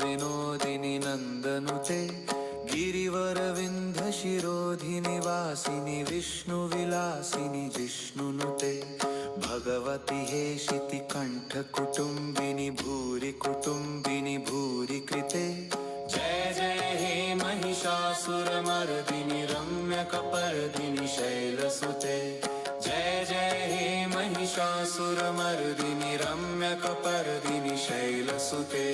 विनोदिनि नन्दनुते गिरिवरविन्ध शिरोधिनि वासिनि विष्णुविलासिनि जिष्णुनुते भगवति हेशिति कण्ठकुटुम्बिनि भूरि कुटुम्बिनि भूरि कृते जय जय हे महिषासुरमर्दिनि रम्यकपर्दिनि शैलसुते जय जय हे महिषासुरमर्दिनि रम्यकपर्दिनि शैलसुते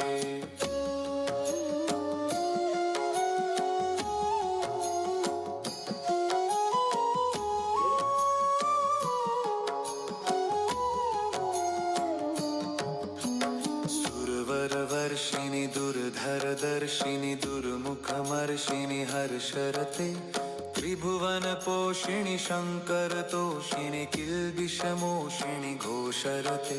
सुरवरवर्षिणि दुर्धरदर्शिनि दुर्मुखमर्षिणि हर्षरते त्रिभुवनपोषिणि शङ्करतोषिणि किल्बिषमोषिणि घोषरते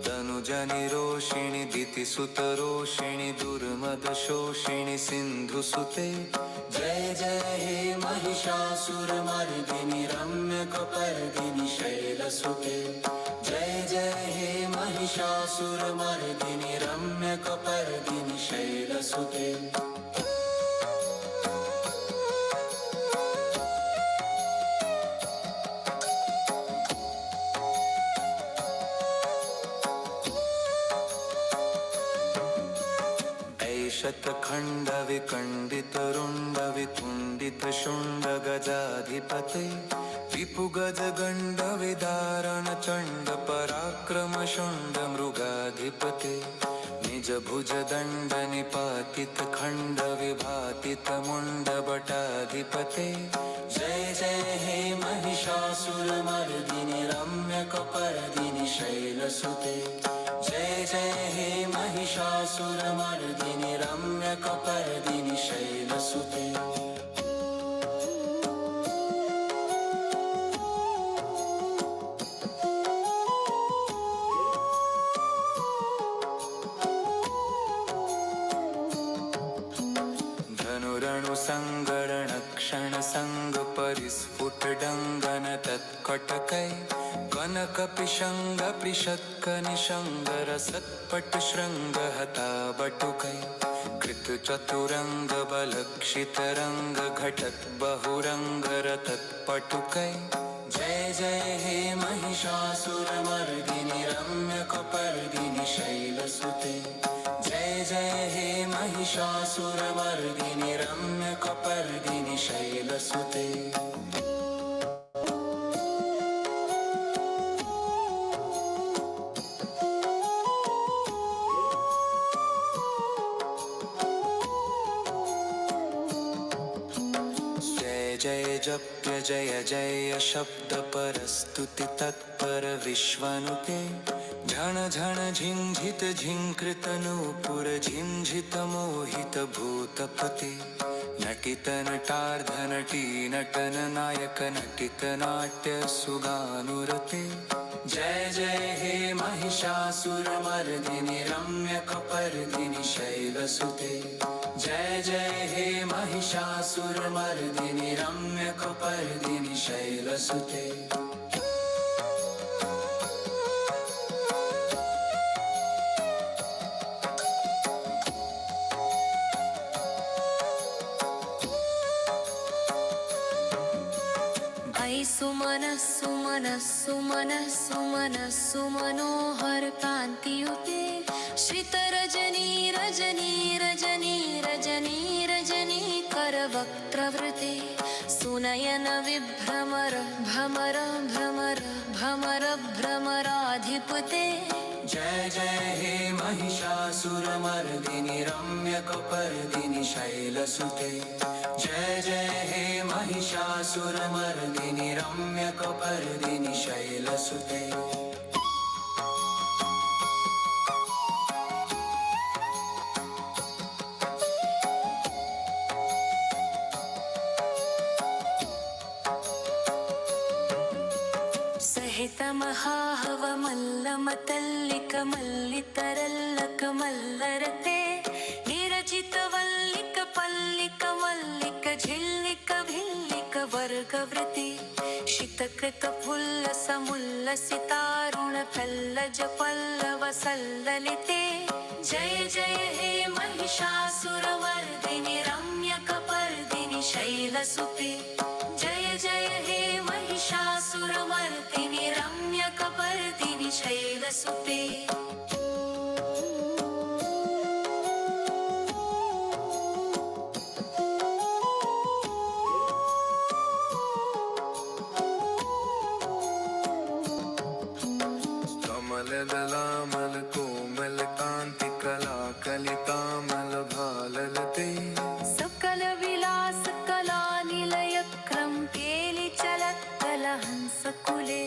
तनुजनिरोषिणि दितिसुतरोषिणि दुर्मदशोषिणि सिन्धुसुते जय जय हे महिषासुरमर्दिनि रम्यकपर्दिनि शैलसुते जय जय हे महिषासुरमर्दिनि रम्यकपर्दिनि शैलसुते शतखण्डविखण्डितरुण्डवितुण्डितशुण्डगजाधिपते रिपुगजगण्डविदारणचण्डपराक्रमशुण्डमृगाधिपते निजभुजदण्डनिपातितखण्डविभातितमुण्डभटाधिपते जय जय हे महिषासुरमर्दिनि रम्यकपर्दिनि शैलसुते जय जय हे महिषासुरमर्दिनि रम्यकपर्दिनि शैलसुते धनुरणुसङ्गरणक्षणसङ्गपरिस्फुटडङ्गन तत्कटकै कनकपिशङ्गपृषत्कनिशङ्गरसत्पटशृङ्गहताबटुकै कृतचतुरङ्गबलक्षितरङ्गघटद्बहुरङ्गरतत्पटुकै जय जय हे महिषासुरमर्दिनि रम्यकपर्दिनि शैलसुते जय जय हे महिषासुरमर्दिनि रम्यकपर्दिनि शैलसुते जय जप्य जय जय शब्द परस्तुति तत्पर विश्वनुते झण झण झिंझित झिंकृत नूपुर झिंझित मोहित भूतपते नटित नटार्ध नटी नटन नायक नटित नाट्य सुगानुरते जय जय हे महिषासुरमर्दिनि रम्यकपर्दिनि शैलसुते जय जय हे महिषासुरमर्दिनि रम्यकपर्दिनि शैलसुते सुमनः सुमनः सुमनः सुमनः सुमनोहर कान्तियुते श्रितरजनी रजनी रजनी रजनी रजनी करवक्त्रवृते सुनयन विभ्रमर भ्रमर भ्रमर भ्रमर भ्रमराधिपते जय जय हे महिषासुरमर्दिनि रम्यकपर्दिनि शैलसुते जय जय हे महिषासुरमर्दिनि रम्यकपर्दिनि शैलसुते सहितमहाहवमल्लमतल्लिकमल्लितरल्लकमल्लरते निरचितवल्लिकपल्लिकमल्लिक झिल्लिक भिल्लिक वर्गवृति शितकृतफुल्लसमुल्लसितारुणफल्लज पल्लवसल्ललिते जय जय हे महिषासुरमर्दिनि महिषासुरमर्दिनि रम्यकपर्दिनि शैलसुते जय जय हे महिषासुरमर्दिनि रम्यकपर्दिनि शैलसुते कमल दलामल कोमल कांति कला कलितामल भाललते सकल विलास कला निलय क्रम केलि चलत कलहंस कुले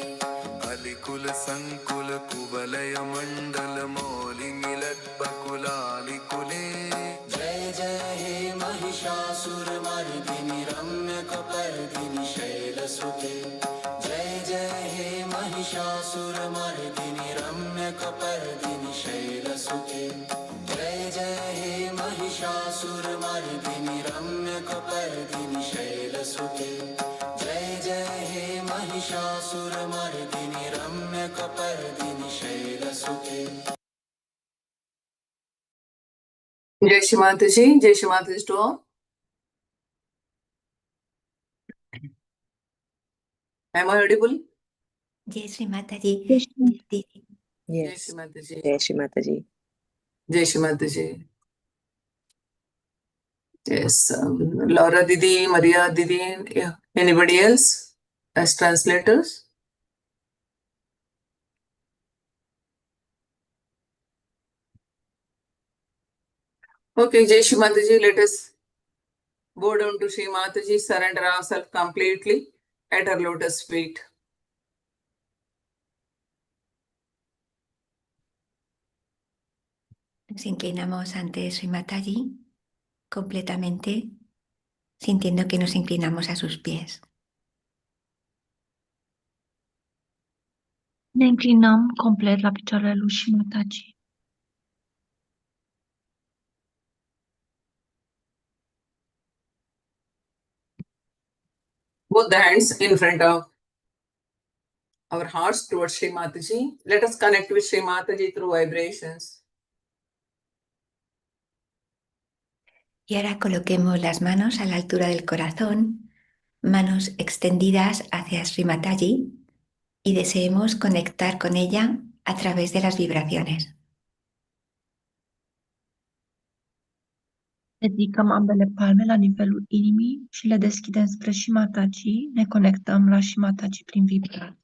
अलिकुल संकुल कुवलय मंडल मौलि मिलत बकुलालिकुले जय जय हे महिषासुरमर्दिनि रम्यकपर्दिनि शैलसुते जय जय हे महिषासुरमर्दिनि रम्यकपर्दिनि शैलसुते जय जय हे महिषासुरमर्दिनि रम्यकपर्दिनि शैलसुते जय जय हे महिषासुरमर्दिनि रम्यकपर्दिनि शैलसुते जय श्री माता जी, जय श्री माता जी to all. Am I audible? जय श्री माता जी। Yes. दीदी जय Yes. श्री माता जी, जय श्री माता जी। जय श्री माता जी. Yes, Laura Didi, Maria Didi, yeah. Anybody else as translators? Okay, Jai Shri Mataji, let us bow down to Shri Mataji, surrender ourselves completely at her lotus feet. nos inclinamos ante Sri Mataji completamente, sintiendo que nos inclinamos a sus pies. Ne înclinăm complet la picioarele lui Shri Mataji. Both the hands in front of our hearts towards Shri Mataji. Let us connect with Shri Mataji through vibrations. Y ahora coloquemos las manos a la altura del corazón, manos extendidas hacia Sri Mataji, y deseemos conectar con ella a través de las vibraciones. Ridicăm ambele palme la nivelul inimii și le deschidem spre Shri Mataji. Ne conectăm la Shri Mataji prin vibrații.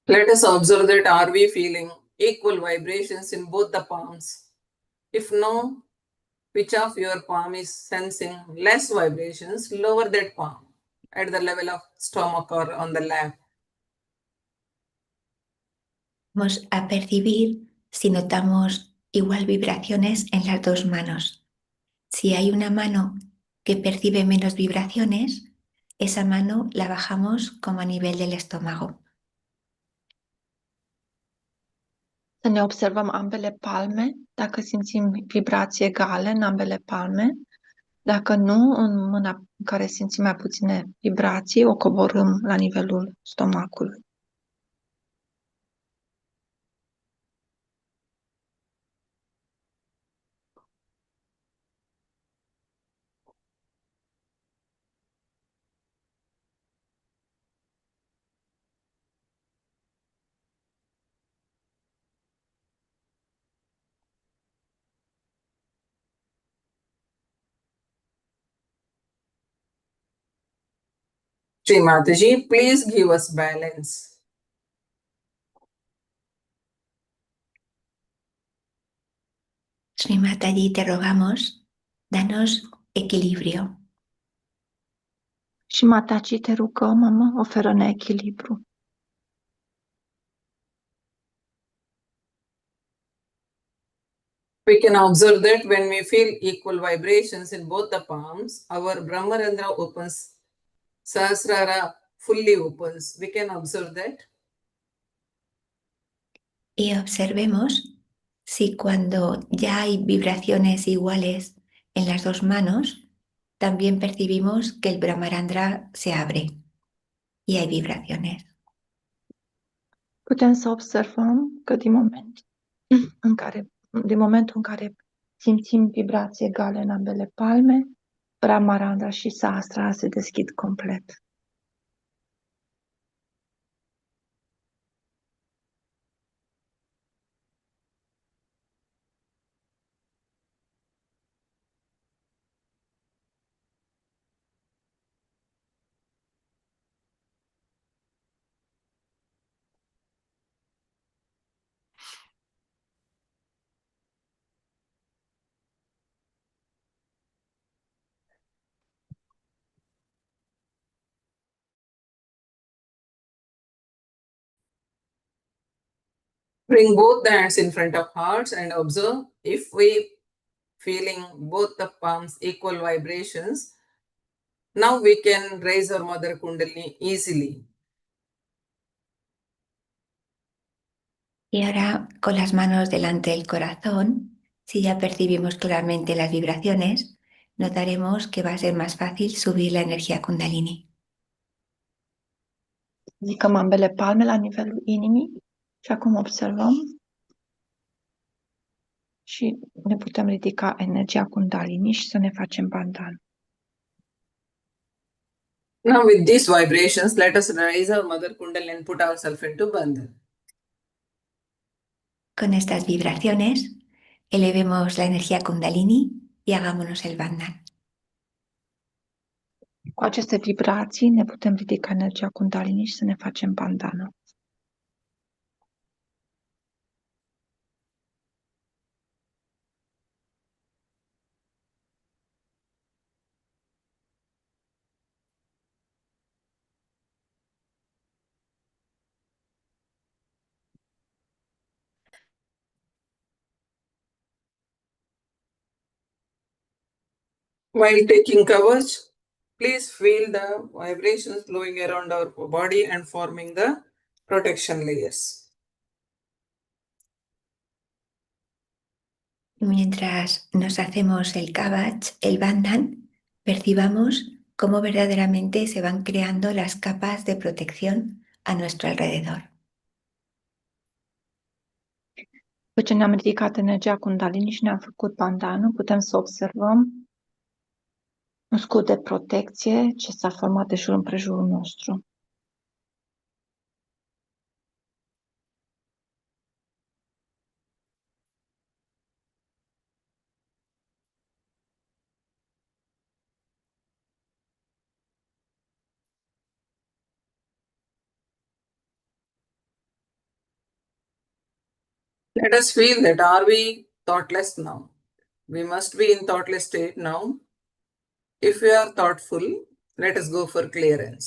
Let us observe that are we feeling equal vibrations in both the palms? If no, which of your palm is sensing less vibrations, lower that palm at the level of stomach or on the lap. Vamos a percibir si notamos igual vibraciones en las dos manos. Si hay una mano que percibe menos vibraciones, esa mano la bajamos como a nivel del estómago. Să ne observăm ambele palme, dacă simțim vibrații egale în ambele palme. Dacă nu, în mâna în care simțim mai puține vibrații, o coborâm la nivelul stomacului. Shri Mataji, please give us balance. Sri Mataji, te rogamos, danos equilibrio. Și Mataji, te rugăm, mamă, oferă-ne echilibru. We can observe that when we feel equal vibrations in both the palms, our Brahmarandra opens, Sahasrara fully opens. We can observe that. Y observemos si cuando ya hay vibraciones iguales en las dos manos, también percibimos que el Brahmarandra se abre. y hay vibraciones. Putem să observăm că din momentul în care simțim vibrații egale în ambele palme, Brahmarandra și Sahasrara se deschid complet. Bring both the hands in front of hearts and observe if we feeling both the palms equal vibrations. Now we can raise our Mother Kundalini easily. Y ahora con las manos delante del corazón, si ya percibimos claramente las vibraciones, notaremos que va a ser más fácil subir la energía Kundalini. Ridicăm ambele palme la nivelul inimii și acum observăm și ne putem ridica energia Kundalini și să ne facem bandhan. Now with these vibrations, let us raise our Mother Kundalini and put ourselves into bandhan. Con estas vibraciones, elevemos la energía Kundalini y hagámonos el bandhan. Cu aceste vibrații ne putem ridica energia Kundalini și să ne facem bandhana. While taking Kavach, please feel the vibrations flowing around our body and forming the protection layers. Mientras nos hacemos el Kavach, el bandhan, percibamos cómo verdaderamente se van creando las capas de protección a nuestro alrededor. După ce ne-am ridicat energia Kundalini și ne-am făcut bandhană, putem să observăm un scut de protecție ce s-a format de jur împrejurul nostru. Let us feel that are we thoughtless now? We must be in thoughtless state now. If we are thoughtful, let us go for clearance.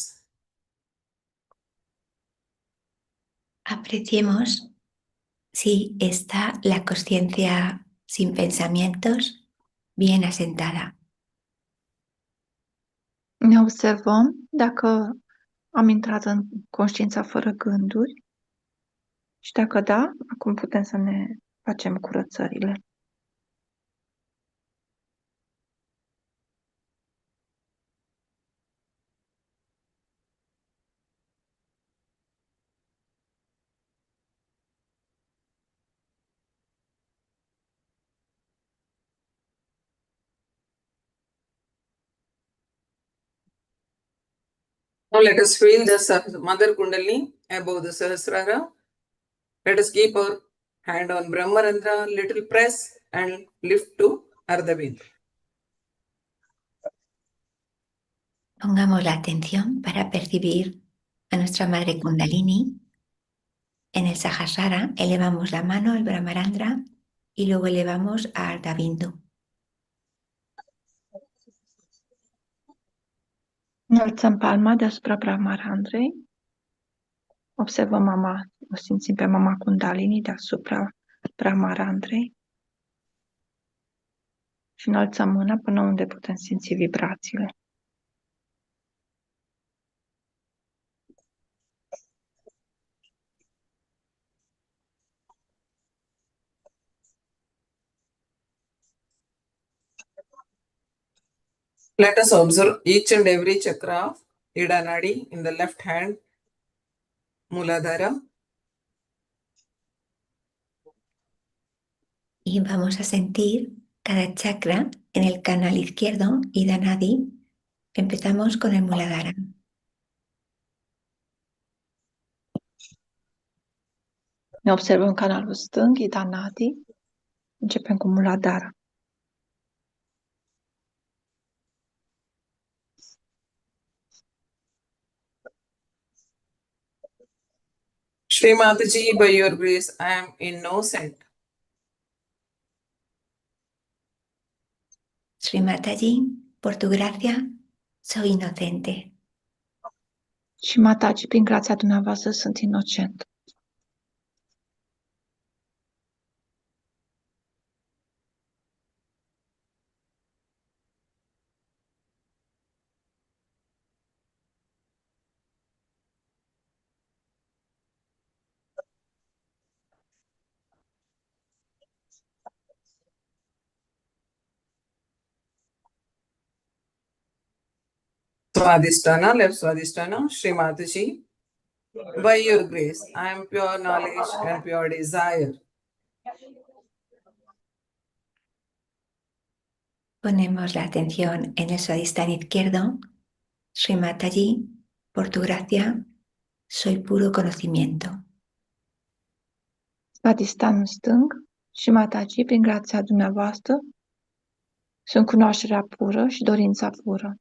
Apreciemos si está la conciencia sin pensamientos bien asentada. Ne observăm dacă am intrat în conștiința fără gânduri și dacă da, acum putem să ne facem curățările. Now let us feel the Mother Kundalini above the Sahasrara. Let us keep our hand on Brahmarandra, little press and lift to Ardhabindu. Pongamos la atención para percibir a nuestra Madre Kundalini. En el Sahasrara elevamos la mano al Brahmarandra y luego elevamos a Ardhabindu. Înălțăm palma deasupra Brahmarandrei. Observăm o simțim pe mama Kundalini deasupra Brahmarandrei. Și înălțăm mâna până unde putem simți vibrațiile. Let us observe each and every chakra Ida Nadi in the left hand, Muladhara. Y vamos a sentir cada chakra en el canal izquierdo, Ida Nadi. Empezamos con el Muladhara. Ne observăm canalul stâng, Ida Nadi. Începem cu Muladhara. Shri Mataji, by your grace, I am innocent. Sri Mataji, por tu gracia, soy inocente. Și Mataji, prin grația dumneavoastră, sunt inocent. Swadhisthana, left Swadhisthana, Shri Mataji. By your grace, I am pure knowledge and pure desire. Ponemos la atención en el Swadhisthana izquierdo. Sri Mataji, por tu gracia, soy puro conocimiento. Svadistanul stâng și Mataji, prin grația dumneavoastră, sunt cunoașterea pură și dorința pură.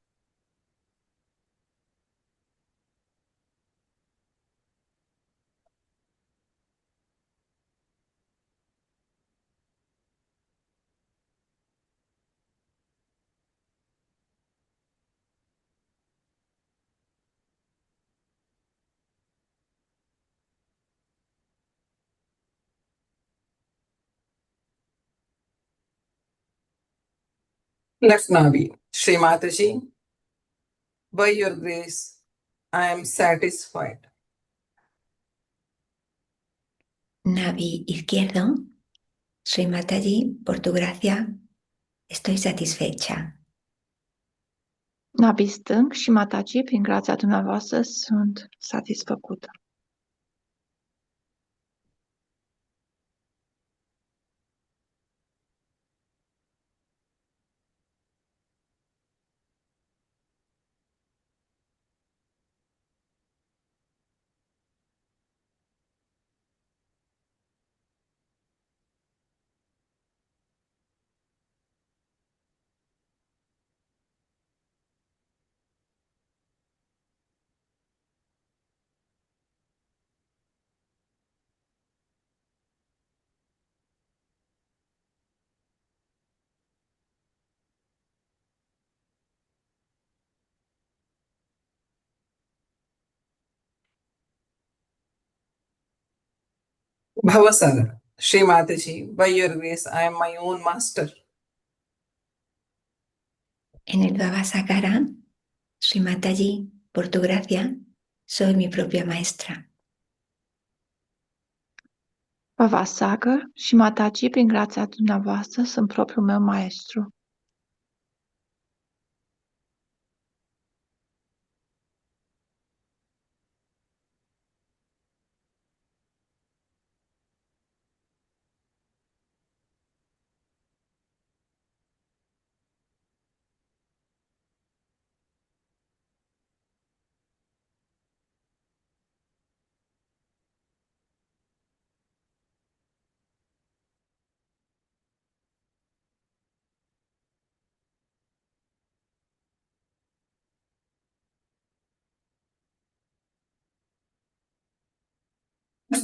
Left Navi, Shri Mataji. By your grace, I am satisfied. Navi izquierdo. Sri Mataji, por tu gracia, estoy satisfecha. Nabi stâng și Mataji, prin grația dumneavoastră, sunt satisfăcută. Bhavasagar, Shri Mataji. By your grace, I am my own master. En el Bhavasakara, Sri Mataji, por tu gracia, soy mi propia maestra. Bhavasagar și Mataji, prin grația dumneavoastră, sunt propriul meu maestru.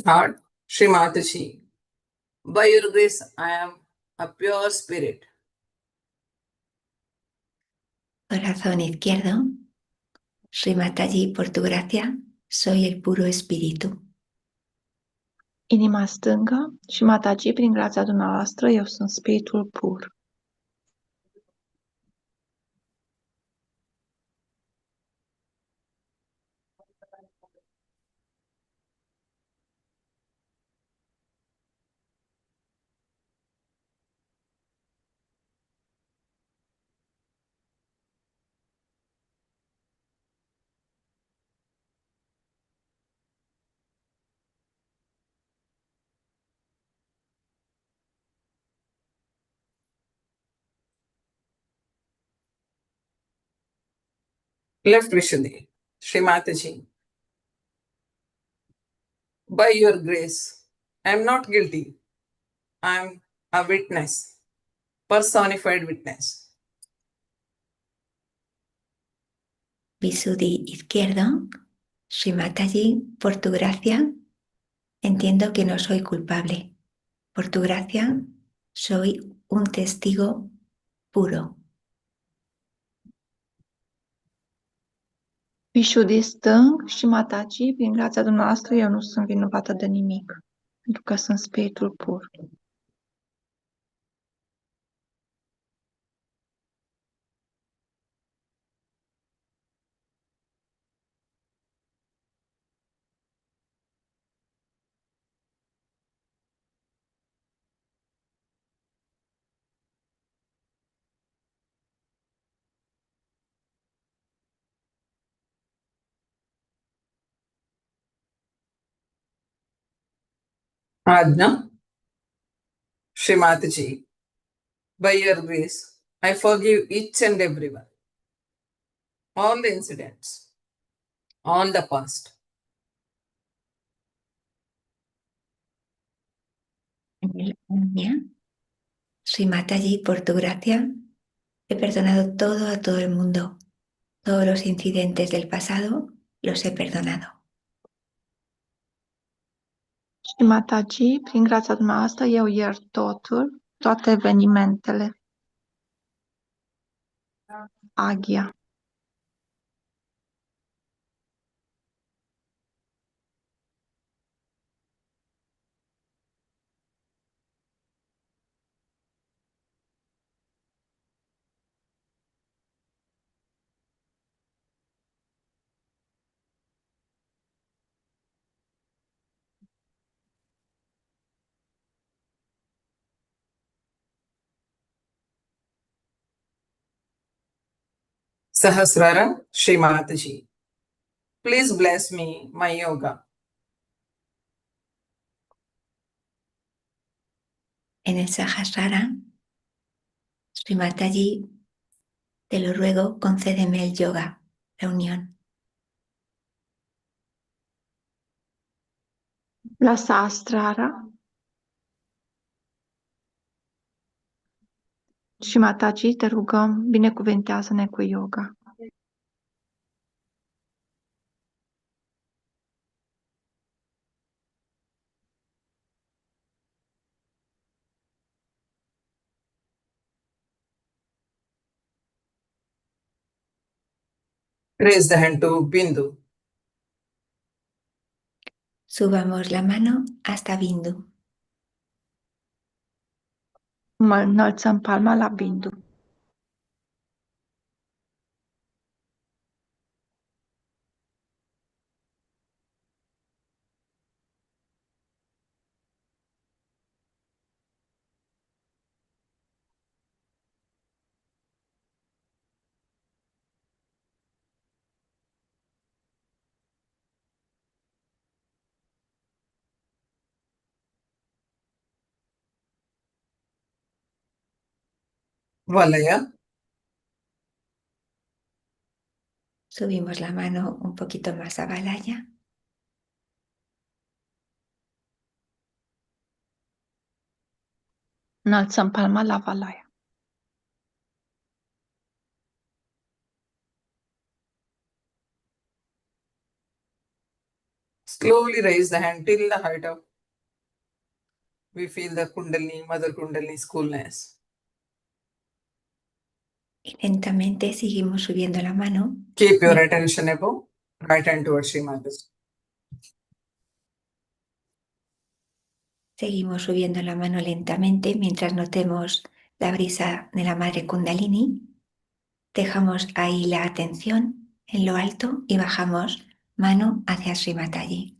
Heart, Shri Mataji. By your grace, I am a pure spirit. Corazón izquierdo. Sri Mataji, por tu gracia, soy el puro espíritu. Inima stângă și Mataji, prin grația dumneavoastră, eu sunt spiritul pur. Left Vishuddhi, Srimataji. By your grace, I am not guilty. I am a witness, personified witness. Visuddhi izquierdo, Srimataji, por tu gracia, entiendo que no soy culpable. Por tu gracia, soy un testigo puro. Vishuddhi stâng și Mataji, prin grația dumneavoastră, eu nu sunt vinovată de nimic, pentru că sunt spiritul pur. Ajna, Srimataji. By your grace, I forgive each and everyone, all the incidents, all the past. Srimataji, por tu gracia, he perdonado todo a todo el mundo. Todos los incidentes del pasado los he perdonado. Și Mataji, prin grația dumneavoastră, eu iert totul, toate evenimentele. Aghia. Sahasrara, Srimataji. Please bless me, my yoga. En el Sahasrara, Srimataji, te lo ruego, concédeme el yoga, la unión. La Sahasrara. Și Mataji, te rugăm, binecuvintează-ne cu yoga. Raise the hand to Bindu. Subamos la mano hasta Bindu. Înălțăm palma la Bindu. Valaya. Subimos la mano un poquito más a Valaya. Înălțăm palma la Valaya. Slowly raise the hand till the height of. We feel the Kundalini, Mother Kundalini's coolness. Y lentamente seguimos subiendo la mano. Keep your attention above, right hand towards Srimataji. Seguimos subiendo la mano lentamente mientras notemos la brisa de la Madre Kundalini. Dejamos ahí la atención en lo alto y bajamos mano hacia Srimataji.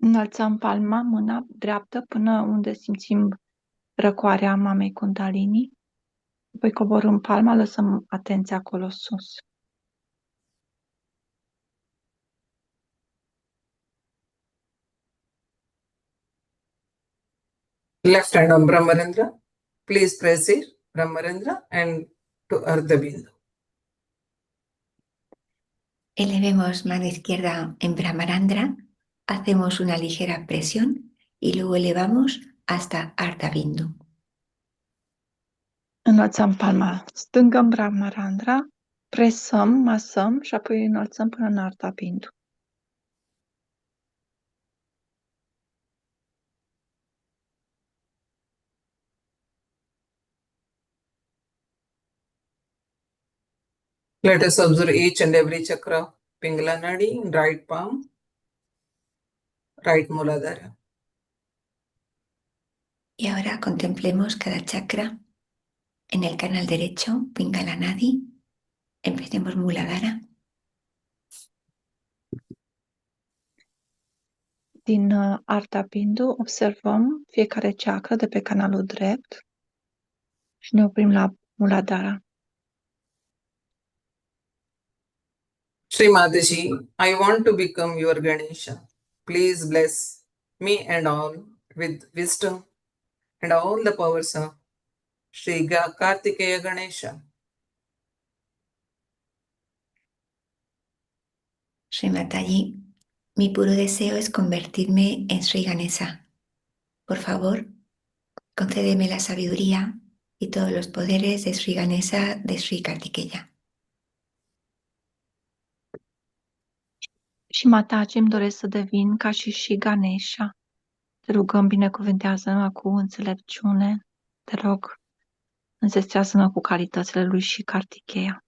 Înălțăm palma, mâna dreaptă, până unde simțim răcoarea mamei Kundalini. Apoi coborâm palma, lăsăm atenția acolo sus. Left hand on Brahmarendra. Please press it, Brahmarendra, and to Ardha Bindu. Elevemos mano izquierda en Brahmarandra, hacemos una ligera presión y luego elevamos hasta Ardha Bindu. Înălțăm palma stângă în Brahmarandra, presăm, masăm și apoi înălțăm până în Ardha Bindu. Let us observe each and every chakra, Pingala Nadi, right palm, right Muladhara. Y ahora contemplemos cada chakra en el canal derecho, Pingala Nadi. Empecemos Muladhara. Din Ardha Bindu observăm fiecare chakra de pe canalul drept și ne oprim la Muladhara. Srimataji, I want to become your Ganesha. Please bless me and all with wisdom and all the powers of Sri Kartikeya Ganesha. Sri Mataji, mi puro deseo es convertirme en Sri Ganesha. Por favor, concédeme la sabiduría y todos los poderes de Sri Ganesha de Sri Kartikeya. Și Mataji, îmi doresc să devin ca și Ganesha. Te rugăm, binecuvântează-mă cu înțelepciune. Te rog, înzestrează-mă cu calitățile lui și Kartikeya.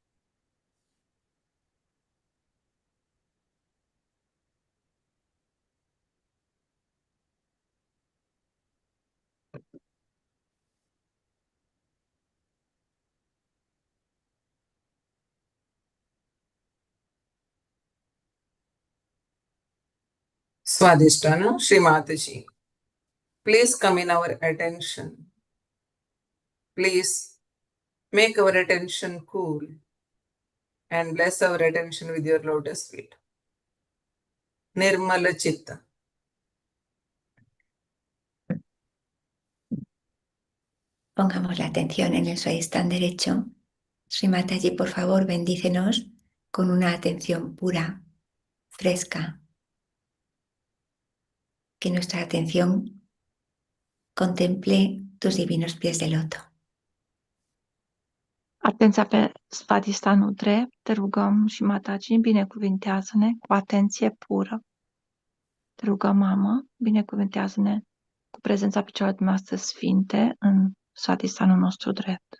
Swadhisthana, Srimataji, please come in our attention. Please make our attention cool and bless our attention with your lotus feet. Nirmala Chitta. Pongamos la atención en el Swadhisthana derecho. Sri Mataji, por favor, bendícenos con una atención pura, fresca. Que nuestra atención contemple tus divinos pies de loto. Atenția pe Svadhistanul drept, te rugăm și Mataji, binecuvintează-ne cu atenție pură. Te rugăm, mamă, binecuvintează-ne cu prezența picioarelor noastre sfinte în Svadhistanul nostru drept.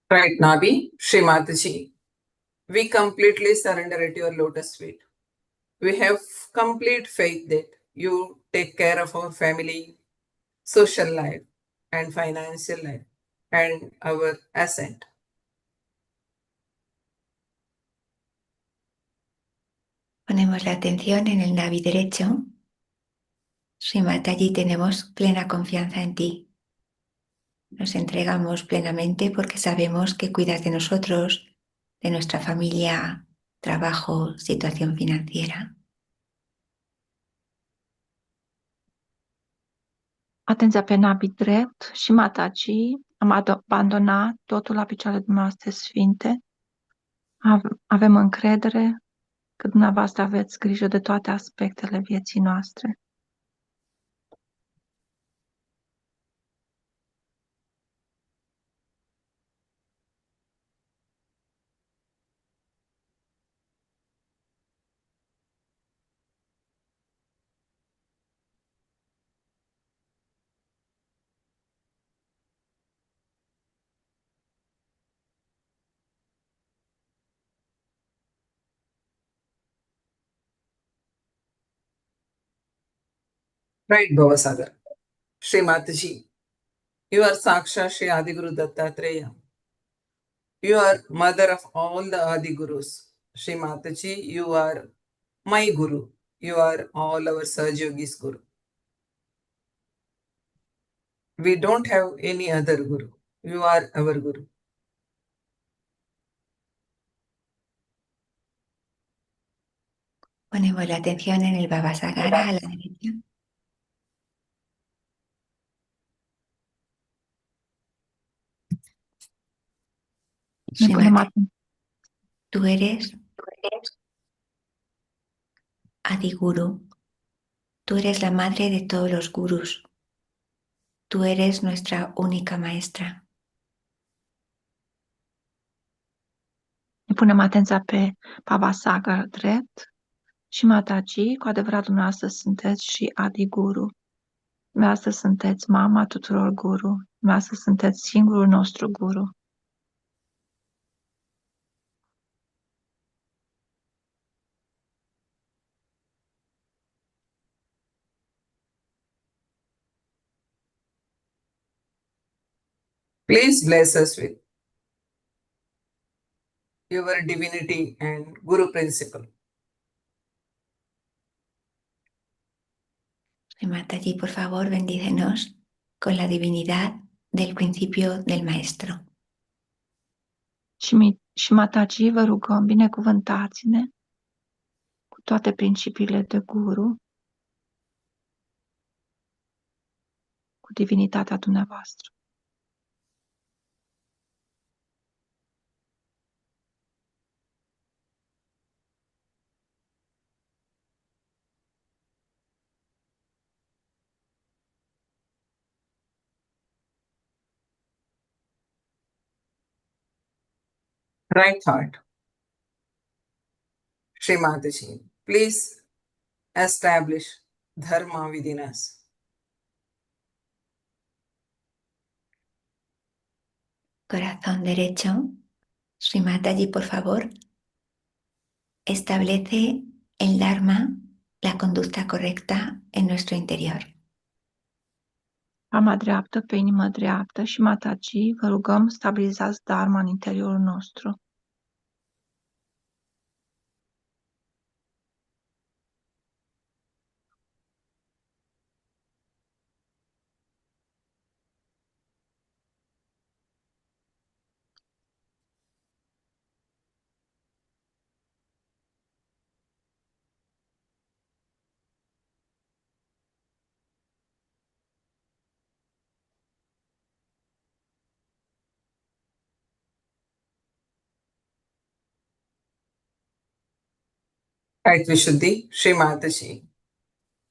Right, Nabi, Srimataji, we completely surrender at your lotus feet. We have complete faith that you take care of our family, social life, and financial life, and our ascent. Ponemos la atención en el navi derecho. Sri Mataji, tenemos plena confianza en ti. Nos entregamos plenamente porque sabemos que cuidas de nosotros, de nuestra familia, trabajo, situación financiera. Atenția pe nabii drept și Mataji, am abandonat totul la picioarele noastre sfinte. Avem încredere că dumneavoastră aveți grijă de toate aspectele vieții noastre. Right, Bhavasagar. Shri Mataji, you are Saksha Shri Adiguru Dattatreya. You are mother of all the Adi Gurus. Shri Mataji, you are my Guru. You are all our Saj Yogis Guru. We don't have any other Guru. You are our Guru. Ponemos la atención en el Babasagara a la derecha. Ne punem Srimati, atenție. tú eres Adiguru. Tú eres la madre de todos los gurus. Tú eres nuestra única maestra. Ne punem atenția pe Bhavasagar drept și Mataji, cu adevărat dumneavoastră sunteți și Adiguru. Dumneavoastră sunteți mama tuturor guru. Dumneavoastră sunteți singurul nostru guru. Please bless us with your divinity and Guru principle. Mataji, por favor, bendícenos con la divinidad del principio del maestro. Și Mataji, vă rugăm, binecuvântați-ne cu toate principiile de guru, cu divinitatea dumneavoastră. Right heart. Shri Mataji, please establish Dharma within us. Corazón derecho. Sri Mataji, por favor, establece el Dharma, la conducta correcta en nuestro interior. Palma dreaptă pe inimă dreaptă și Mataji, vă rugăm, stabilizați Dharma în interiorul nostru. Right, Vishuddhi, Shri Mataji.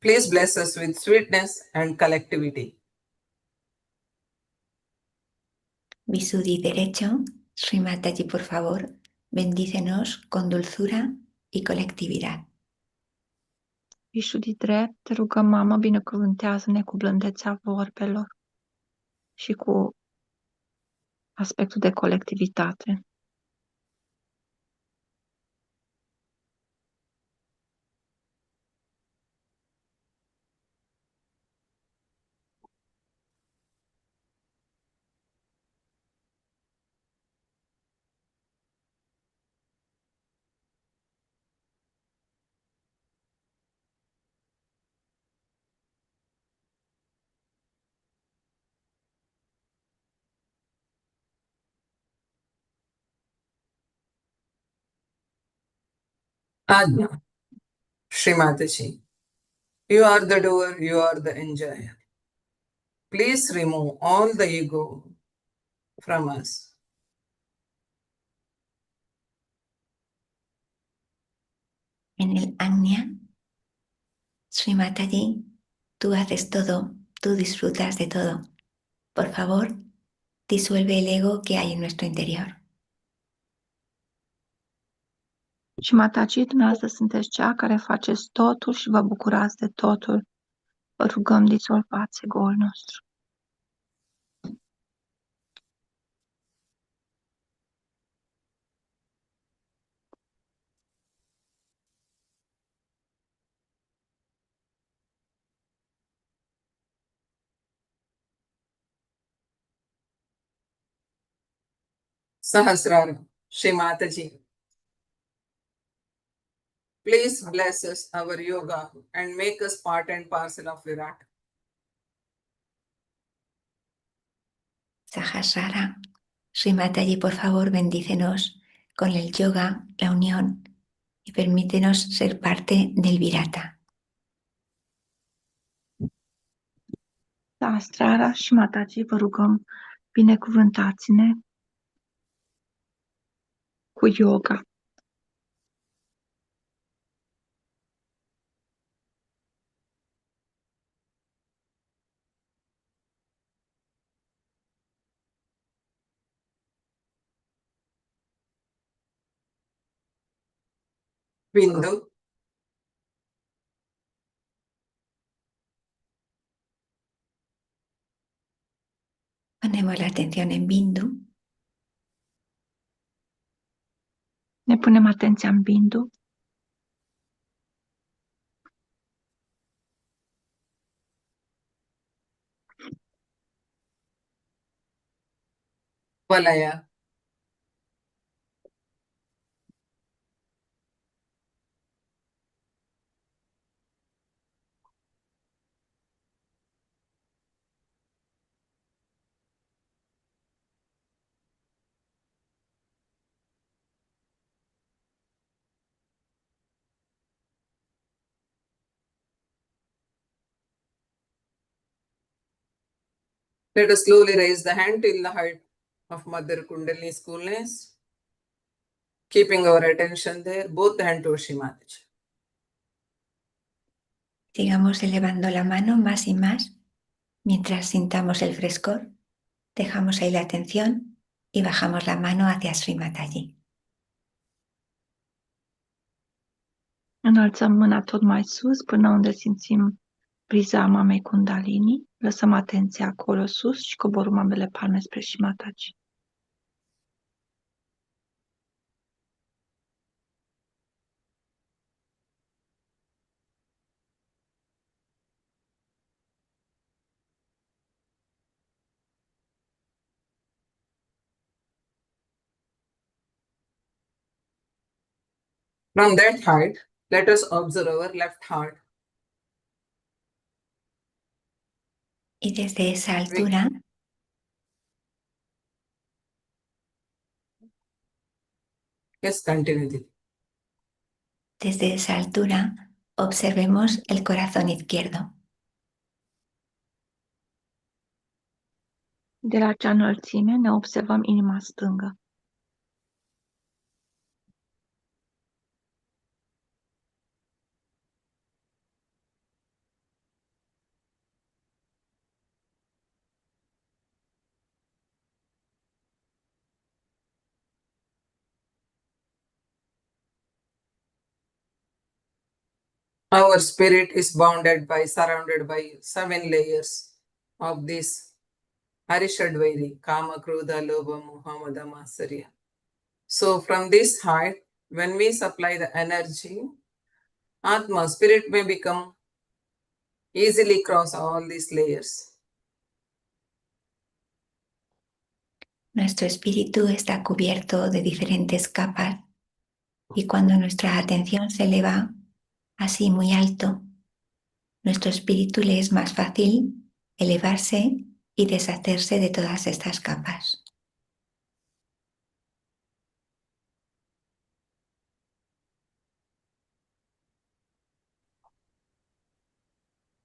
Please bless us with sweetness and collectivity. Visuddhi derecho. Sri Mataji, por favor, bendícenos con dulzura y colectividad. Vishuddhi drept, te rugăm, mamă, binecuvântează-ne cu blândețea vorbelor și cu aspectul de colectivitate. Ajna, Shri Mataji. You are the doer, you are the enjoyer. Please remove all the ego from us. En el Agnya, Sri Mataji, tú haces todo, tú disfrutas de todo. Por favor, disuelve el ego que hay en nuestro interior. Și Mataji, dumneavoastră sunteți cea care faceți totul și vă bucurați de totul. Vă rugăm, dizolvați ego-ul nostru. Sahasrara, Shri Mataji. Please bless us our yoga and make us part and parcel of Virat. Sahasrara, Sri Mataji, por favor, bendícenos con el yoga, la unión, y permítenos ser parte del Virata. Sahasrara și Mataji, vă rugăm, binecuvântați-ne cu yoga. Bindu, Ponemos la atención en Bindu. Ne punem atenția în Bindu. Valaya, let us slowly raise the hand till the height of Mother Kundalini's coolness. Keeping our attention there, both the hand towards Shri Mataji. Sigamos elevando la mano más y más mientras sintamos el frescor. Dejamos ahí la atención y bajamos la mano hacia Sri Mataji. Înălțăm mâna tot mai sus până unde simțim briza mamei Kundalini. Lăsăm atenția acolo sus și coborâm ambele palme spre Shri Mataji. From that height, let us observe our left heart. Y desde esa altura, Yes, continue. Didi. desde esa altura, observemos el corazón izquierdo. De la acea înălțime ne observăm inima stângă. Our spirit is surrounded by 7 layers of this Harishadvairi, Kama, Krodha, Lobha, Moha, Mada, Matsarya. So from this height, when we supply the energy, Atma, spirit may become easily cross all these layers. Nuestro espíritu está cubierto de diferentes capas y cuando nuestra atención se eleva así muy alto, nuestro espíritu le es más fácil elevarse y deshacerse de todas estas capas.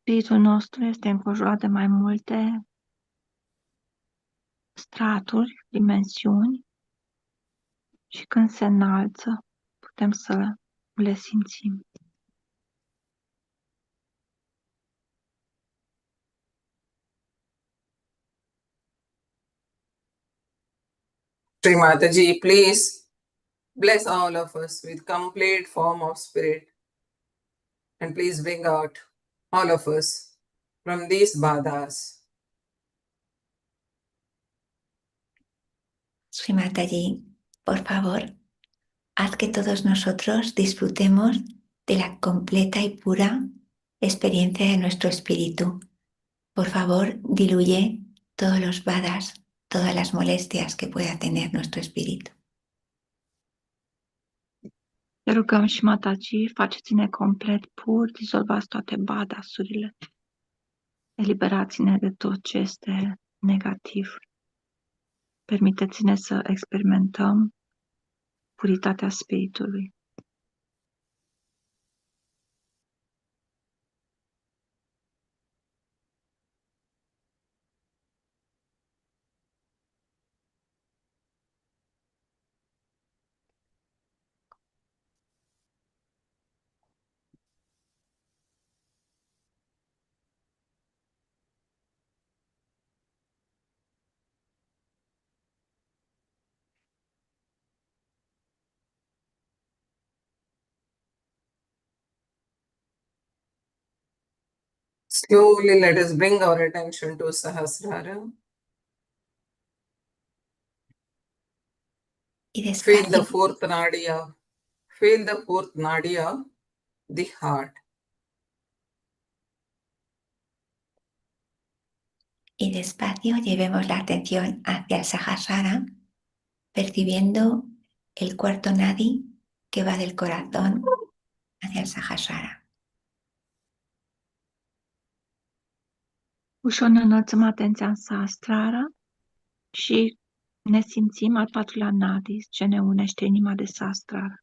Spiritul nostru este înconjurat de mai multe straturi, dimensiuni și când se înalță, putem să le simțim. Shri Mataji, please bless all of us with complete form of spirit. And please bring out all of us from these badhas. Sri Mataji, por favor, haz que todos nosotros disfrutemos de la completa y pura experiencia de nuestro espíritu. Por favor, diluye todos los vadas, todas las molestias que pueda tener nuestro espíritu. Te rugăm și Mataji, faceți-ne complet pur, dizolvați toate badasurile. Eliberați-ne de tot ce este negativ. Permiteți-ne să experimentăm puritatea spiritului. Slowly let us bring our attention to Sahasrara. Y Feel the despacio, fourth nadiya. Feel the fourth nadiya, the heart. y despacio llevemos la atención hacia el Sahasrara, percibiendo el cuarto nadi que va del corazón hacia el Sahasrara. Ușor ne înălțăm atenția în Sahasrara și ne simțim al patrulea nadi ce ne unește inima de Sahasrara.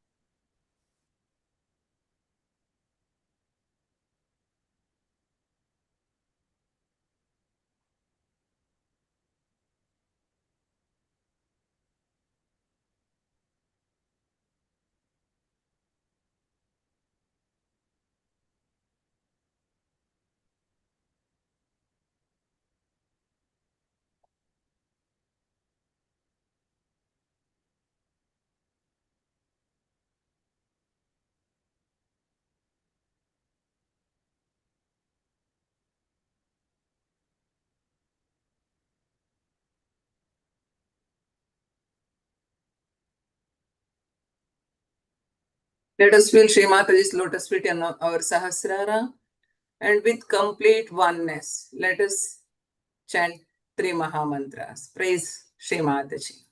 Let us feel Shri Mataji's lotus feet in our Sahasrara, and with complete oneness, let us chant three Mahamantras. Praise Shri Mataji.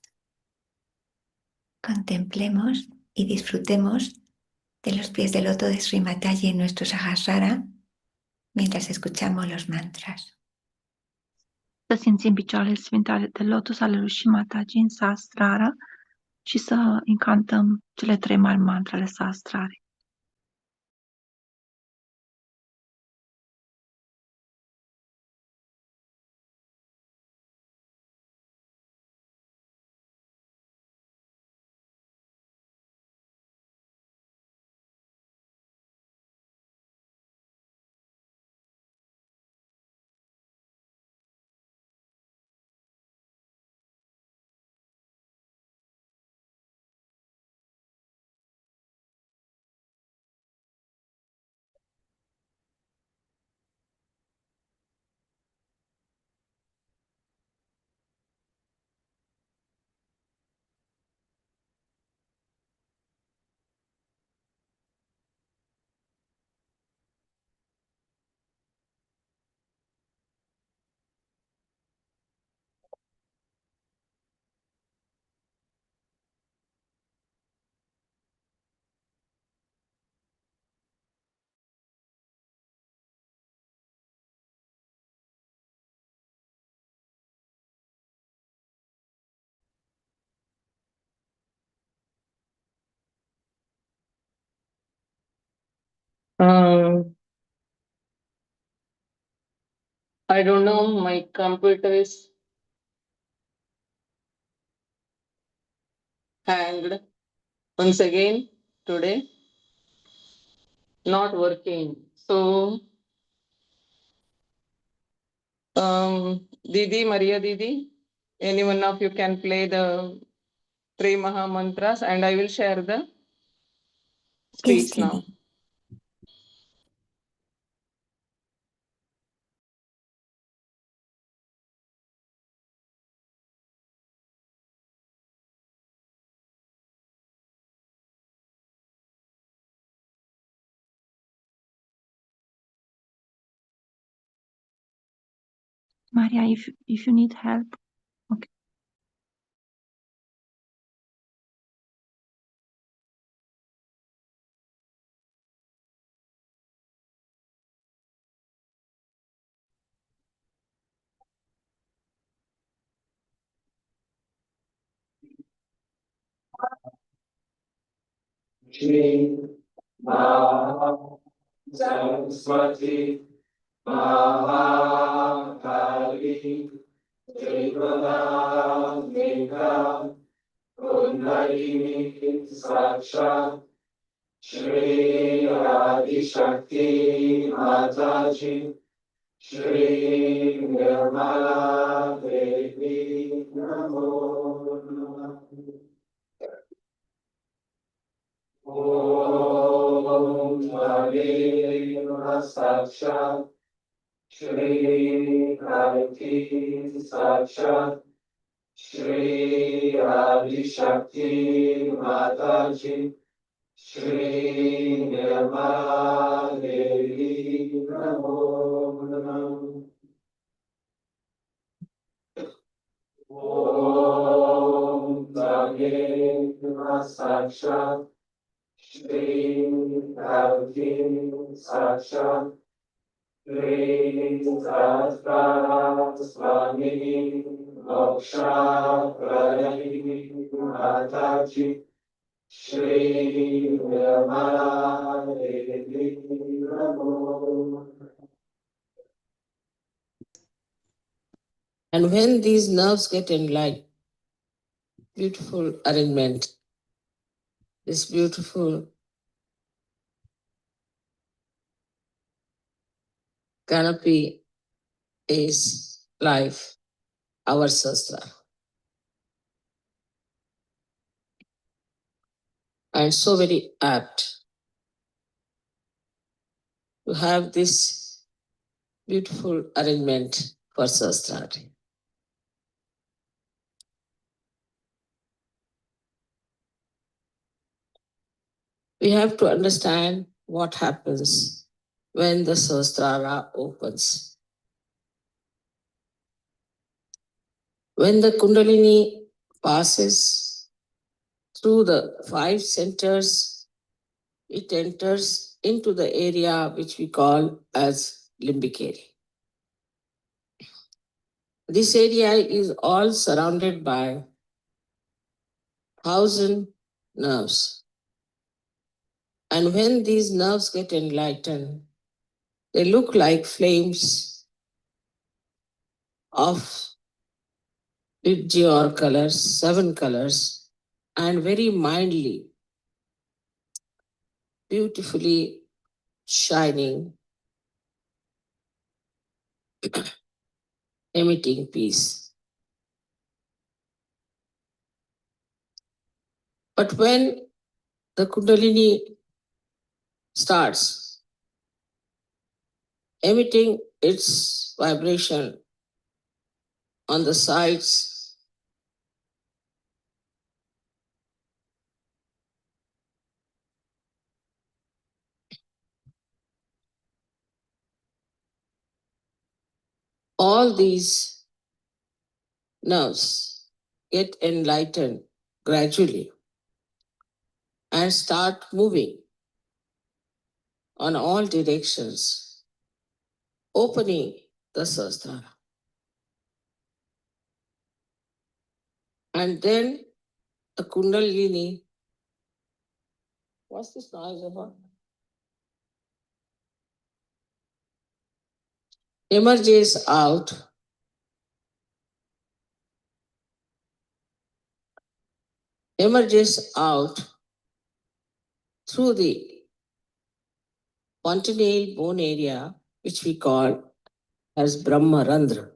Contemplemos y disfrutemos de los pies del loto de Sri Mataji en nuestro Sahasrara mientras escuchamos los mantras. Să simțim picioarele sfinte de lotus ale lui Shri Mataji în Sahasrara și să încantăm cele trei mari mantre ale Sahasrarei. I don't know, my computer is hanged once again today, not working. So, Didi, Maria Didi, any one of you can play the three Maha Mantras, and I will share the speech Yes, now. Didi. Maria, if you need help, okay. Shri Maha Saraswati Mahakali Tripurandika Kundalini Sakshat Shri Adi Shakti Mataji Shri Nirmala Devi Namo Namah. Om Tadeva Sakshat Shri Karti Sakshat Shri Adi Shakti Mataji Shri Nirmala Devi Namo Namah. Om Tadeva Sakshat Shri Karti Sakshat Shri Sahasrara Swami Moksha Pradayini Mataji Shri Nirmala Devi Namo. And when these nerves get enlightened, beautiful arrangement, this beautiful canopy is life, our sastra. And so very apt to have this beautiful arrangement for sastra. We have to understand what happens when the Sahasrara opens. When the Kundalini passes through the 5 centers, it enters into the area which we call as limbic area. This area is all surrounded by 1,000 nerves. And when these nerves get enlightened, they look like flames of Vibgyor colors, 7 colors, and very mildly, beautifully shining, emitting peace. But when the Kundalini starts emitting its vibration on the sides, all these nerves get enlightened gradually and start moving on all directions, opening the Sahasrara. And then the Kundalini, what's this noise about? Emerges out through the fontanelle bone area, which we call as Brahma Randra.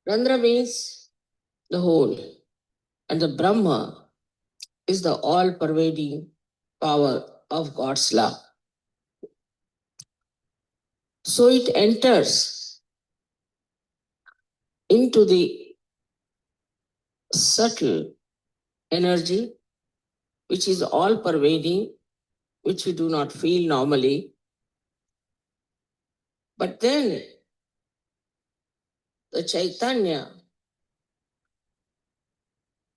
Randra means the whole, and the Brahma is the all-pervading power of God's love. So it enters into the subtle energy, which is all-pervading, which we do not feel normally. But then the Chaitanya,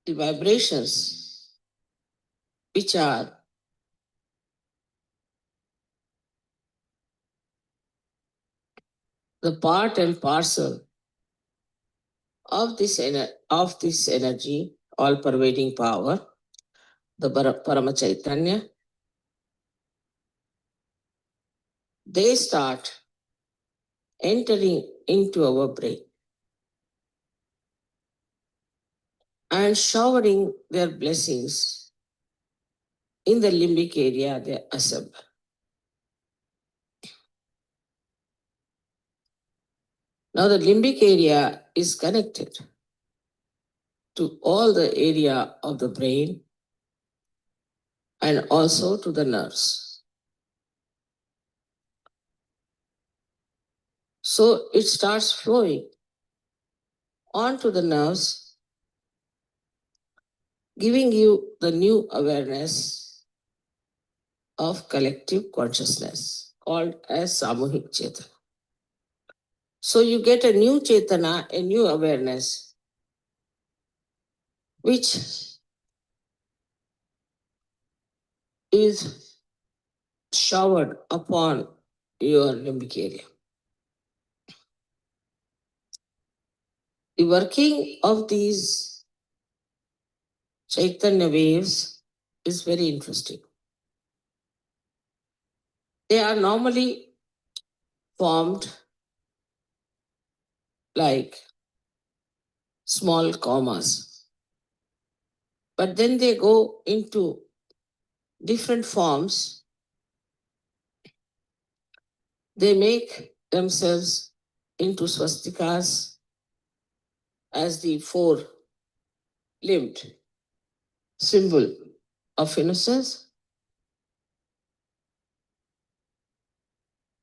the vibrations, which are the part and parcel of this energy, all-pervading power, the Parama Chaitanya, they start entering into our brain and showering their blessings in the limbic area they assemble. Now the limbic area is connected to all the area of the brain and also to the nerves. So it starts flowing onto the nerves, giving you the new awareness of collective consciousness called as Samuhik Chetana. So you get a new Chetana, a new awareness, which is showered upon your limbic area. The working of these Chaitanya waves is very interesting. They are normally formed like small commas, but then they go into different forms. They make themselves into swastikas as the four-limbed symbol of innocence,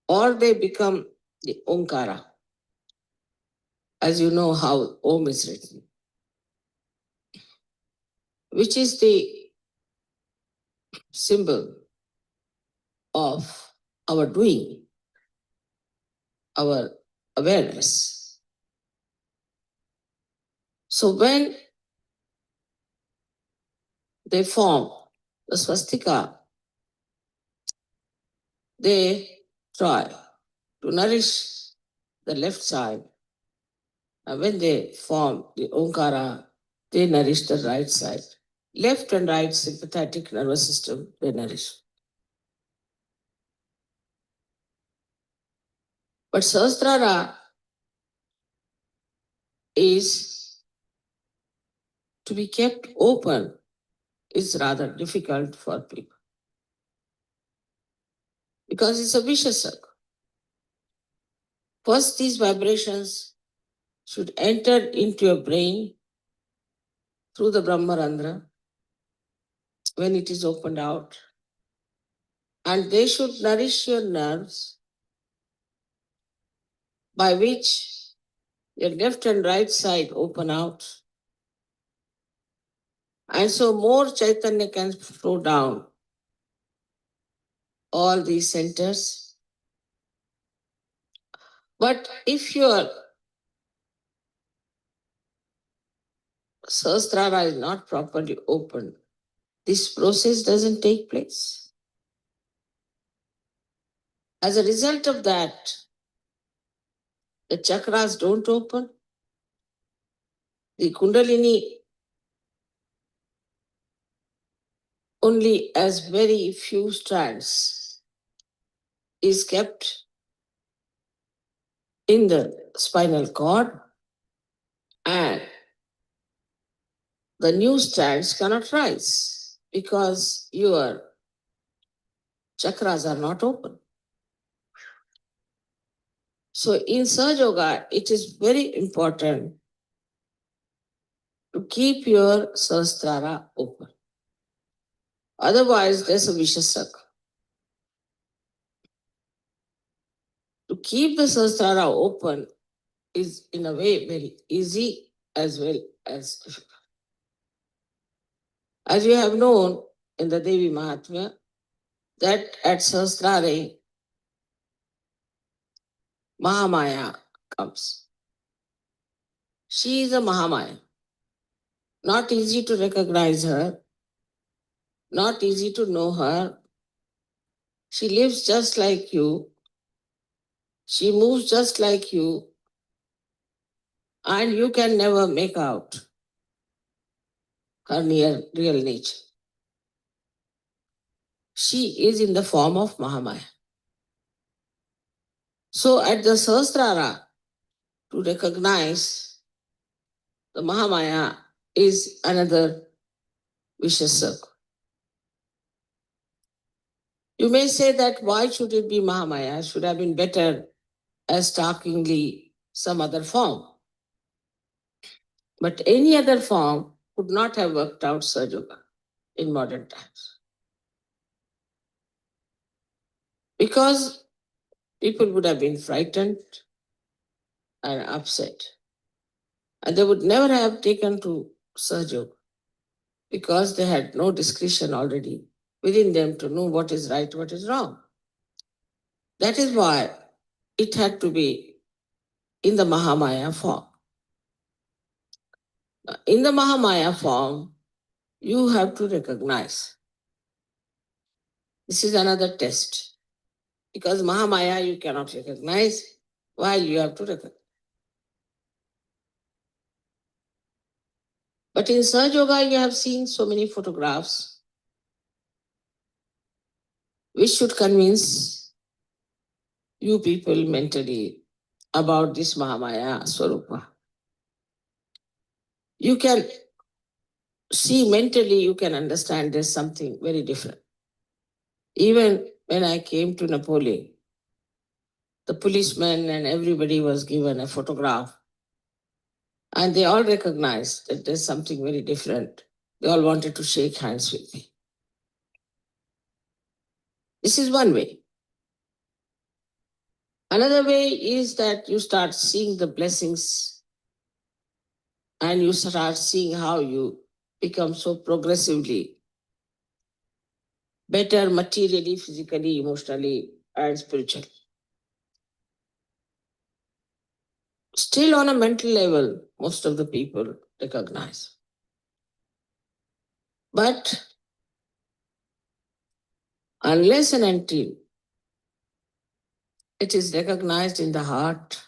or they become the Omkara, as you know how Om is written, which is the symbol of our doing, our awareness. So when they form the swastika, they try to nourish the left side. And when they form the Omkara, they nourish the right side. Left and right sympathetic nervous system, they nourish. But Sahasrara is to be kept open is rather difficult for people, because it's a vicious circle. First, these vibrations should enter into your brain through the Brahmarandra when it is opened out, and they should nourish your nerves, by which your left and right side open out. And so more Chaitanya can flow down all these centers. But if your Sahasrara is not properly opened, this process doesn't take place. As a result of that, the chakras don't open, the Kundalini only as very few strands is kept in the spinal cord, and the new strands cannot rise because your chakras are not open. So in Sahaja Yoga, it is very important to keep your Sahasrara open. Otherwise, there's a vicious circle. To keep the Sahasrara open is in a way very easy as well as difficult. As you have known in the Devi Mahatmya, that at Sahasrara, Mahamaya comes. She is a Mahamaya. Not easy to recognize her, not easy to know her. She lives just like you. She moves just like you. And you can never make out her real nature. she is in the form of Mahamaya. So at the Sahasrara, to recognize the Mahamaya is another vicious circle. You may say that why should it be Mahamaya? It should have been better as starkly some other form. But any other form could not have worked out Sahaja in modern times. Because people would have been frightened and upset. And they would never have taken to Sahaja because they had no discretion already within them to know what is right, what is wrong. That is why it had to be in the Mahamaya form. In the Mahamaya form, you have to recognize. This is another test. Because Mahamaya you cannot recognize, while you have to recognize. But in Sahaja Yoga, you have seen so many photographs which should convince you people mentally about this Mahamaya Swarupa. You can see mentally, you can understand there's something very different. Even when I came to Napoleon, the policemen and everybody was given a photograph. And they all recognized that there's something very different. They all wanted to shake hands with me. This is one way. Another way is that you start seeing the blessings and you start seeing how you become so progressively better materially, physically, emotionally, and spiritually. Still on a mental level, most of the people recognize. But unless and until it is recognized in the heart,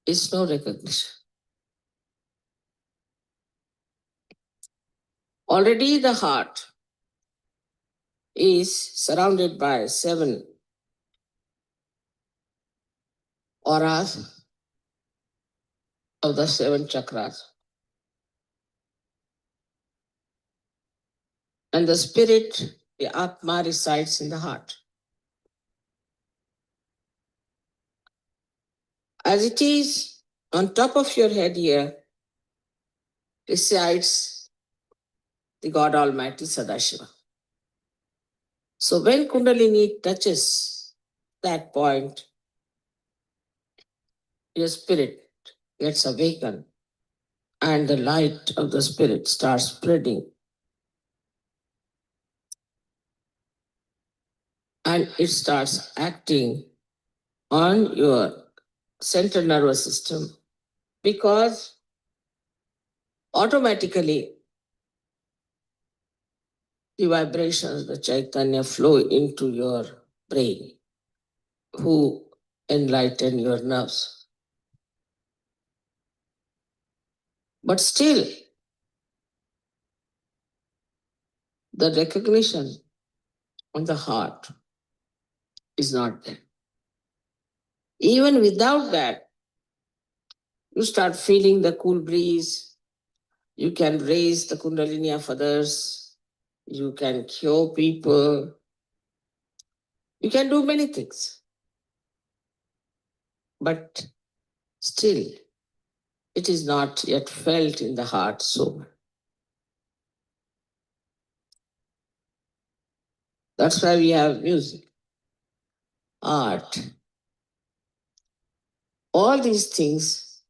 it's no recognition. Already the heart is surrounded by 7 auras of the 7 chakras. And the spirit, the Atma, resides in the heart. As it is, on top of your head here resides the God Almighty Sadashiva. So when Kundalini touches that point, your spirit gets awakened and the light of the spirit starts spreading. And it starts acting on your central nervous system because automatically the vibrations, the Chaitanya flow into your brain, who enlighten your nerves. But still, the recognition of the heart is not there. Even without that, you start feeling the cool breeze, you can raise the Kundalini of others, you can cure people, you can do many things. But still, it is not yet felt in the heart so. That's why we have music, art. All these things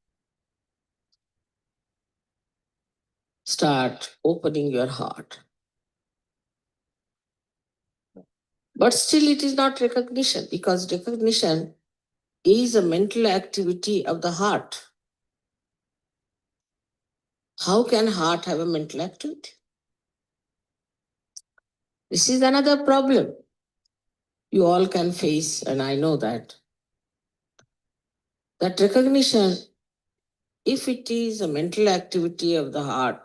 start opening your heart. But still it is not recognition, because recognition is a mental activity of the heart. How can heart have a mental activity? This is another problem you all can face, and I know that. That recognition, if it is a mental activity of the heart,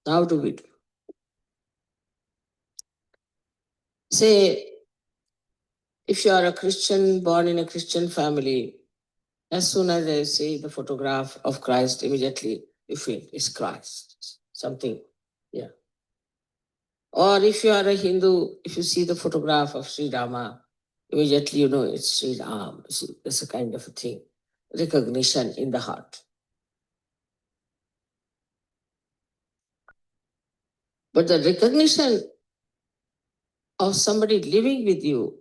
how do we do? Say, if you are a Christian born in a Christian family, as soon as I see the photograph of Christ, immediately you feel it's Christ, something, yeah. Or if you are a Hindu, if you see the photograph of Sri Rama, immediately you know it's Sri Ram. It's a kind of a thing, recognition in the heart. But the recognition of somebody living with you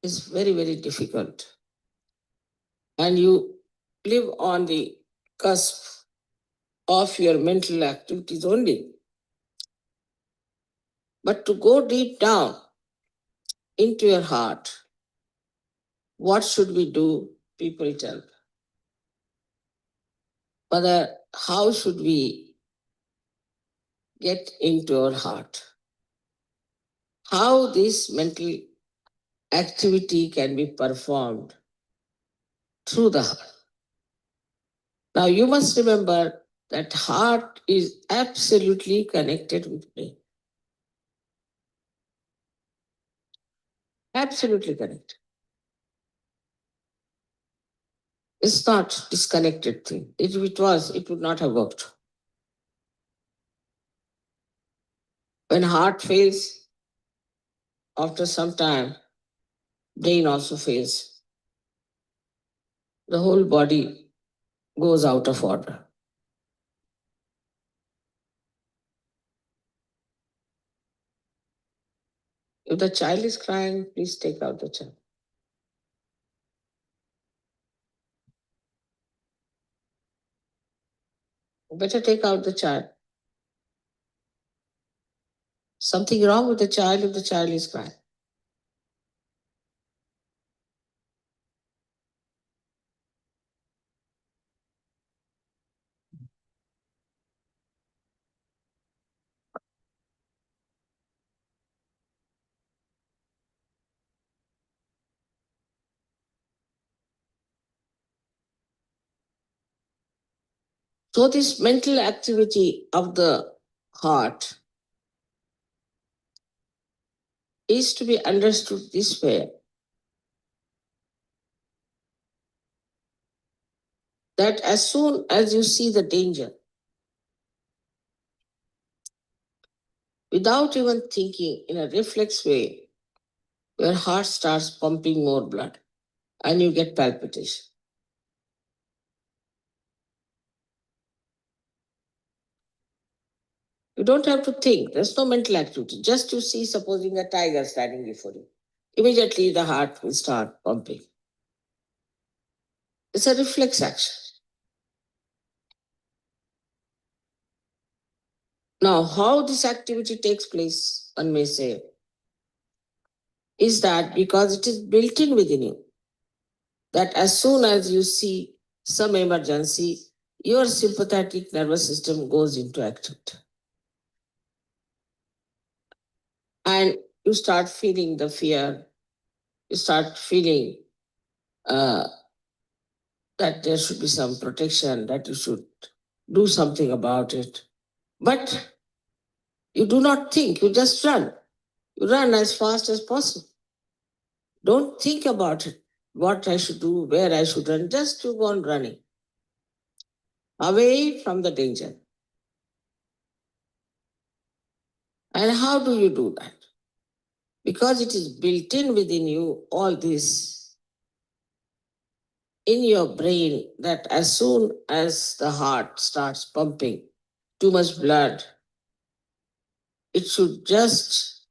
is very, very difficult. And you live on the cusp of your mental activities only. But to go deep down into your heart, what should we do? People tell. Mother, how should we get into our heart? How this mental activity can be performed through the heart. Now you must remember that heart is absolutely connected with brain. Absolutely connected. It's not disconnected thing. If it was, it would not have worked. When heart fails, after some time, brain also fails. The whole body goes out of order. If the child is crying, please take out the child. Better take out the child. Something wrong with the child if the child is crying. So this mental activity of the heart is to be understood this way, that as soon as you see the danger, without even thinking, in a reflex way, your heart starts pumping more blood and you get palpitation. You don't have to think, there's no mental activity. Just you see, supposing a tiger standing before you, immediately the heart will start pumping. It's a reflex action. Now, how this activity takes place, one may say, is that because it is built in within you, that as soon as you see some emergency, your sympathetic nervous system goes into activity. And you start feeling the fear, you start feeling that there should be some protection, that you should do something about it. But you do not think, you just run. You run as fast as possible. Don't think about it, what I should do, where I should run, just you go on running away from the danger. And how do you do that? Because it is built in within you, all this in your brain, that as soon as the heart starts pumping too much blood, it should just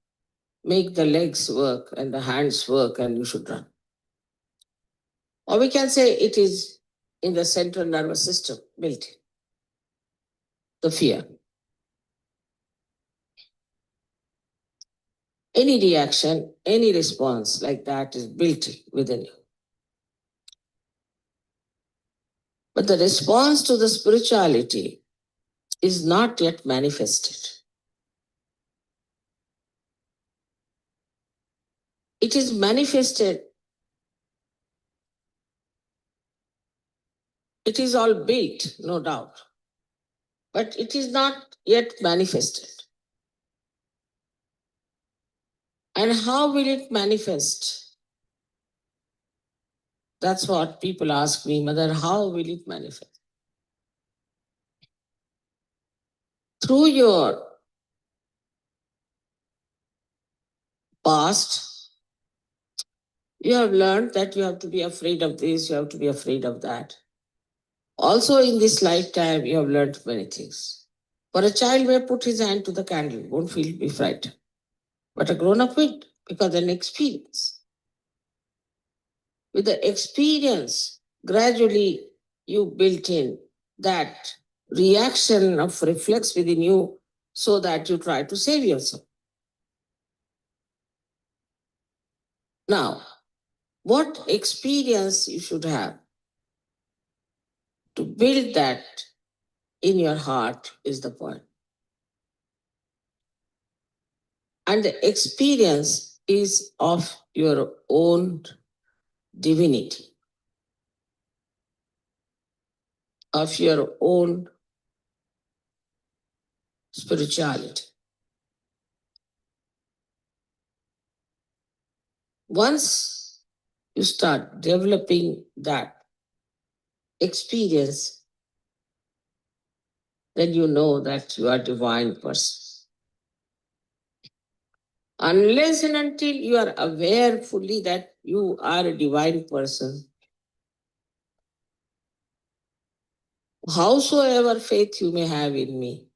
make the legs work and the hands work and you should run. Or we can say it is in the central nervous system built in, the fear. Any reaction, any response like that is built within you. But the response to the spirituality is not yet manifested. It is manifested. It is all built, no doubt, but it is not yet manifested. And how will it manifest? That's what people ask me, Mother, how will it manifest? Through your past, you have learned that you have to be afraid of this, you have to be afraid of that. Also, in this lifetime, you have learned many things. For a child may put his hand to the candle, won't be frightened. But a grown-up will, because an experience. With the experience, gradually you built in that reaction of reflex within you so that you try to save yourself. Now, what experience you should have to build that in your heart is the point. And the experience is of your own divinity, of your own spirituality. Once you start developing that experience, then you know that you are a divine person. Unless and until you are aware fully that you are a divine person, howsoever faith you may have in me,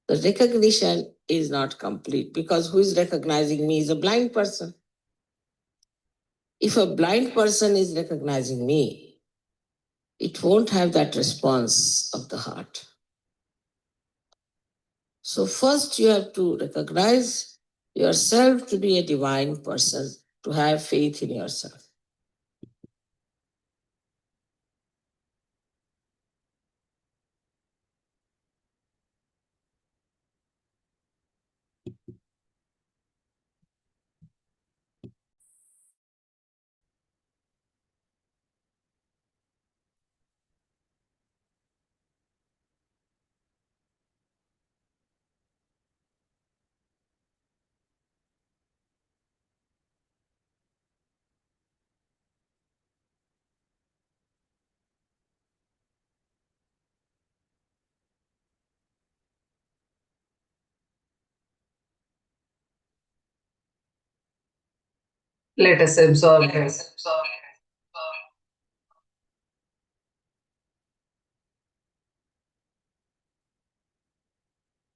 the recognition is not complete, because who is recognizing me is a blind person. If a blind person is recognizing me, it won't have that response of the heart. So first you have to recognize yourself to be a divine person, to have faith in yourself. Let us absorb this.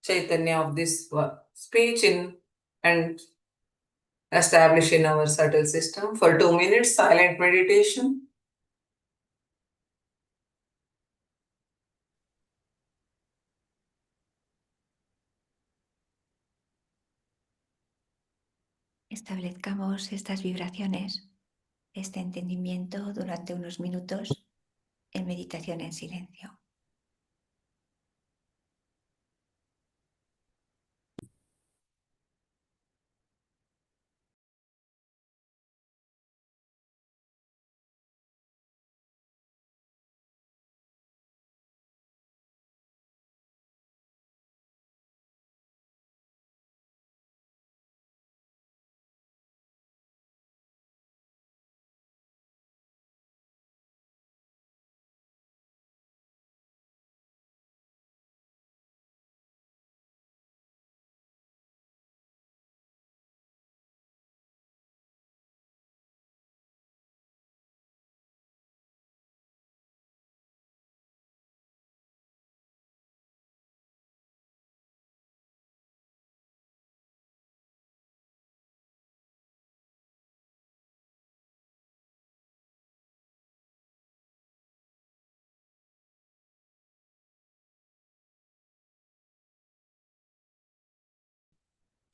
Chaitanya of this speech in and establish in our subtle system for 2 minutes silent meditation. Establezcamos estas vibraciones, este entendimiento durante unos minutos en meditación en silencio.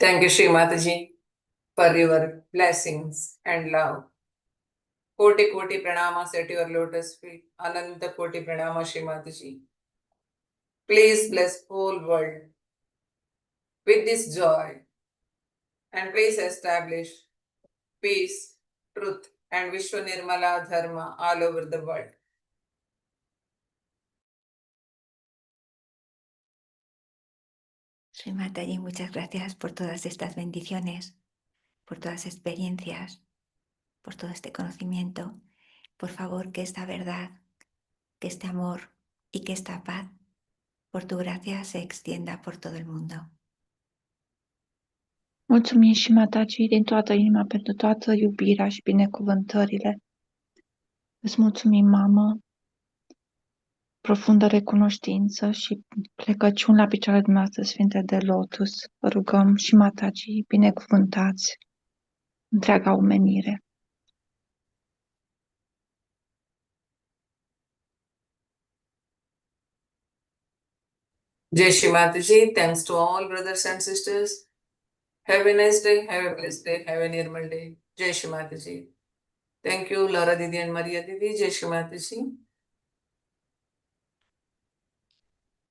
Thank you, Shri Mataji, for your blessings and love. Koti Koti Pranamas at your lotus feet. Ananta Koti Pranama, Shri Mataji. Please bless whole world with this joy and please establish peace, truth and Vishwa Nirmala Dharma all over the world. Sri Mataji, muchas gracias por todas estas bendiciones, por todas las experiencias, por todo este conocimiento. Por favor, que esta verdad, que este amor y que esta paz, por tu gracia, se extienda por todo el mundo. Mulțumim și Mataji din toată inima pentru toată iubirea și binecuvântările. Îți mulțumim, mamă, profundă recunoștință și plecăciuni la picioarele dumneavoastră sfinte de lotus. Vă rugăm și Mataji, binecuvântați întreaga omenire. Jai Shri Mataji, thanks to all brothers and sisters. Have a nice day, have a blessed day, have a nirmal day. Jai Shri Mataji. Thank you, Laura Didi and Maria Didi. Jai Shri Mataji.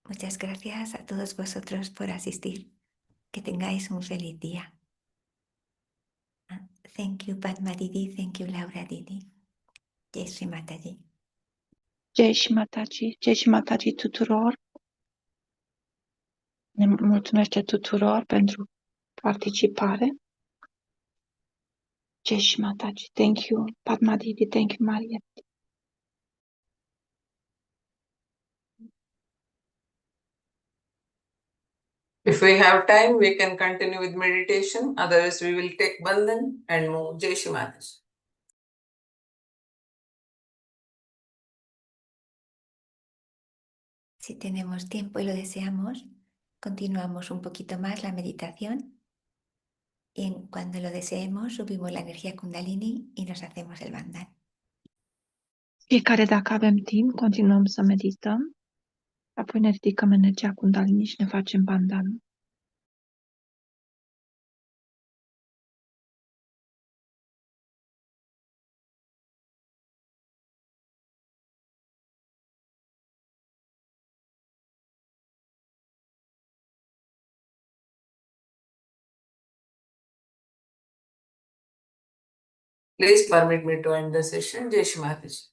Muchas gracias a todos vosotros por asistir. Que tengáis un feliz día. Thank you, Padma Didi. Thank you, Laura Didi. Jai Shri Mataji. Jai și Mataji tuturor. Ne mulțumește tuturor pentru participare. Jai și Mataji. Thank you, Padma Didi. Thank you, Maria. If we have time, we can continue with meditation. Otherwise, we will take Bandhan and move. Jai Shri Mataji. Si tenemos tiempo y lo deseamos, continuamos un poquito más la meditación y cuando lo deseemos subimos la energía Kundalini y nos hacemos el Bandhan. Fiecare, dacă avem timp, continuăm să medităm, apoi ne ridicăm energia Kundalini și ne facem Bandhan. Please permit me to end the session. Jai Shri Mataji.